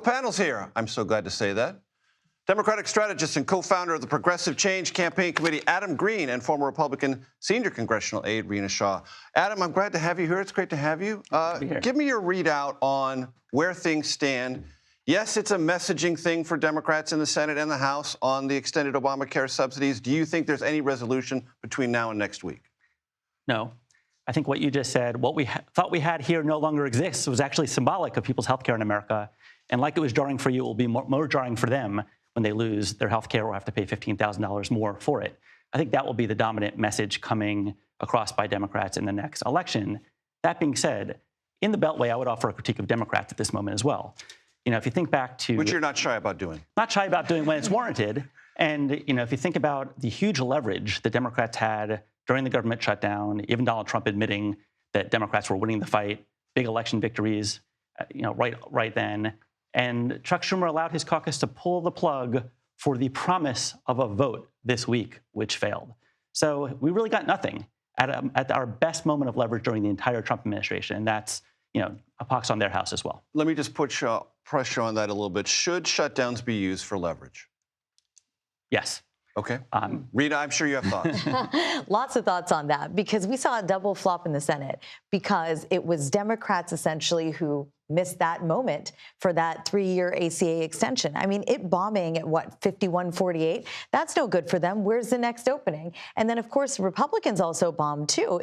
Panels here. I'm so glad to say that. Democratic strategist and co-founder of the Progressive Change Campaign Committee, Adam Green, and former Republican senior congressional aide, Rena Shaw. Adam, I'm glad to have you here. It's great to have you. Give me your readout on where things stand. Yes, it's a messaging thing for Democrats in the Senate and the House on the extended Obamacare subsidies. Do you think there's any resolution between now and next week? No. I think what you just said, what we thought we had here no longer exists. It was actually symbolic of people's health care in America. And like it was jarring for you, it will be more jarring for them when they lose their health care or have to pay $15,000 more for it. I think that will be the dominant message coming across by Democrats in the next election. That being said, in the Beltway, I would offer a critique of Democrats at this moment as well. You know, if you think back to— Which you're not shy about doing. Not shy about doing when it's warranted. And, you know, if you think about the huge leverage that Democrats had during the government shutdown, even Donald Trump admitting that Democrats were winning the fight, big election victories, right then. And Chuck Schumer allowed his caucus to pull the plug for the promise of a vote this week, which failed. So we really got nothing at our best moment of leverage during the entire Trump administration. And that's, you know, a pox on their house as well. Let me just put pressure on that a little bit. Should shutdowns be used for leverage? Yes. Okay. Rita, I'm sure you have thoughts. Lots of thoughts on that, because we saw a double flop in the Senate because it was Democrats essentially who missed that moment for that 3-year ACA extension. I mean, it bombing at what, 51-48? That's no good for them. Where's the next opening? And then, of course, Republicans also bombed too.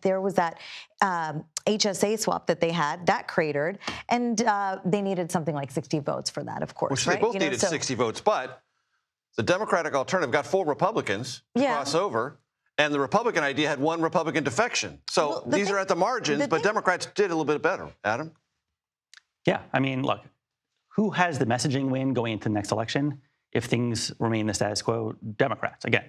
There was that HSA swap that they had that cratered, and they needed something like 60 votes for that, of course. Which right? They both needed 60 votes, but the Democratic alternative got 4 Republicans to cross over, and the Republican idea had 1 Republican defection. So these are at the margins, but Democrats did a little bit better. Adam? Yeah, I mean, look, who has the messaging win going into the next election if things remain the status quo? Democrats. Again,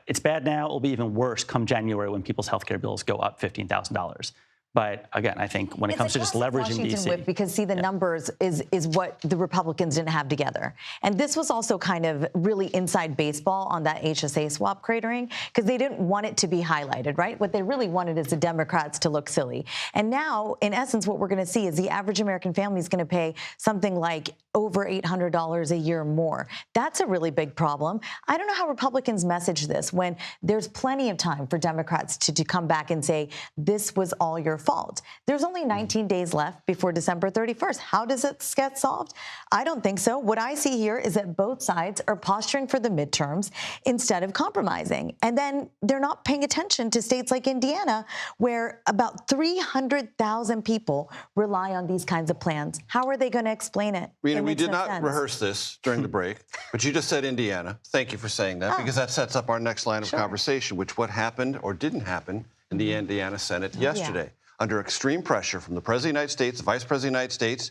it's bad now. It will be even worse come January when people's health care bills go up $15,000. But again, I think when it comes to just leverage in D.C. Because, see, the numbers is what the Republicans didn't have together. And this was also kind of really inside baseball on that HSA swap cratering, because they didn't want it to be highlighted, right? What they really wanted is the Democrats to look silly. And now, in essence, what we're going to see is the average American family is going to pay something like over $800 a year more. That's a really big problem. I don't know how Republicans message this when there's plenty of time for Democrats to come back and say, this was all your fault. There's only 19 days left before December 31st. How does it get solved? I don't think so. What I see here is that both sides are posturing for the midterms instead of compromising. And then they're not paying attention to states like Indiana, where about 300,000 people rely on these kinds of plans. How are they going to explain it? Rena, we did not rehearse this during the break, but you just said Indiana. Thank you for saying that, because that sets up our next line of conversation, what happened or didn't happen in the Indiana Senate yesterday. Under extreme pressure from the President of the United States, the Vice President of the United States,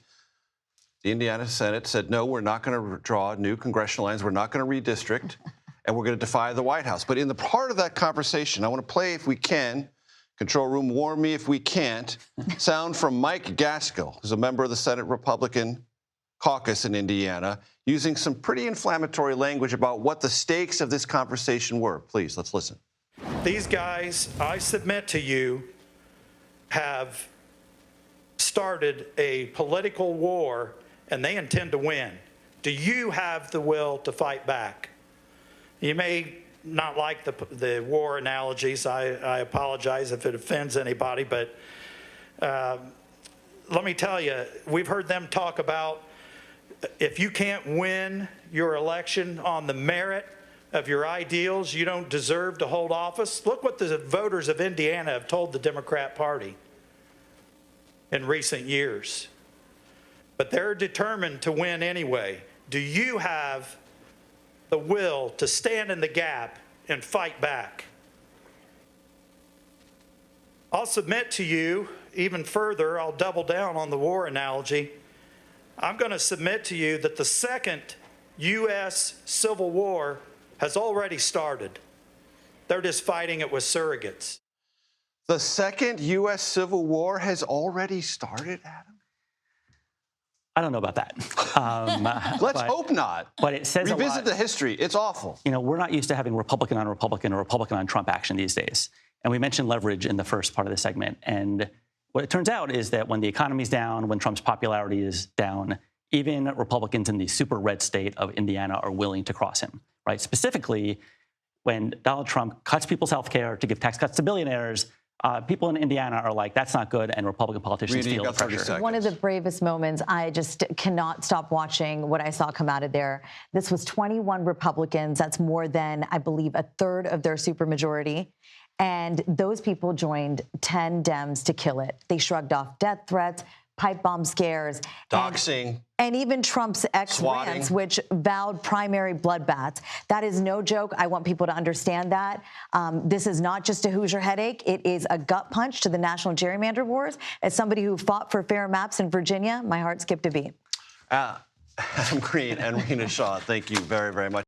the Indiana Senate said, no, we're not going to draw new congressional lines. We're not going to redistrict, and we're going to defy the White House. But in the part of that conversation, I want to play, if we can, control room, warn me if we can't, sound from Mike Gaskill, who's a member of the Senate Republican caucus in Indiana, using some pretty inflammatory language about what the stakes of this conversation were. Please, let's listen. These guys, I submit to you, have started a political war, and they intend to win. Do you have the will to fight back? You may not like the war analogies. I apologize if it offends anybody, but let me tell you, we've heard them talk about if you can't win your election on the merit of your ideals, you don't deserve to hold office. Look what the voters of Indiana have told the Democrat Party in recent years. But they're determined to win anyway. Do you have the will to stand in the gap and fight back? I'll submit to you even further, I'll double down on the war analogy. I'm going to submit to you that the second U.S. Civil War has already started. They're just fighting it with surrogates. The second U.S. Civil War has already started, Adam? I don't know about that. Let's hope not. But it says revisit the history. It's awful. You know, we're not used to having Republican on Republican or Republican on Trump action these days. And we mentioned leverage in the first part of the segment. And what it turns out is that when the economy's down, when Trump's popularity is down, even Republicans in the super red state of Indiana are willing to cross him, right? Specifically, when Donald Trump cuts people's health care to give tax cuts to billionaires, people in Indiana are like, that's not good, and Republican politicians feel the pressure. One of the bravest moments, I just cannot stop watching what I saw come out of there. This was 21 Republicans. That's more than, I believe, a third of their supermajority. And those people joined 10 Dems to kill it. They shrugged off death threats, pipe bomb scares. Doxing. And even Trump's ex-rants, which vowed primary bloodbaths. That is no joke. I want people to understand that. This is not just a Hoosier headache. It is a gut punch to the national gerrymander wars. As somebody who fought for fair maps in Virginia, my heart skipped a beat. Adam Green and Rena Shaw, thank you very, very much.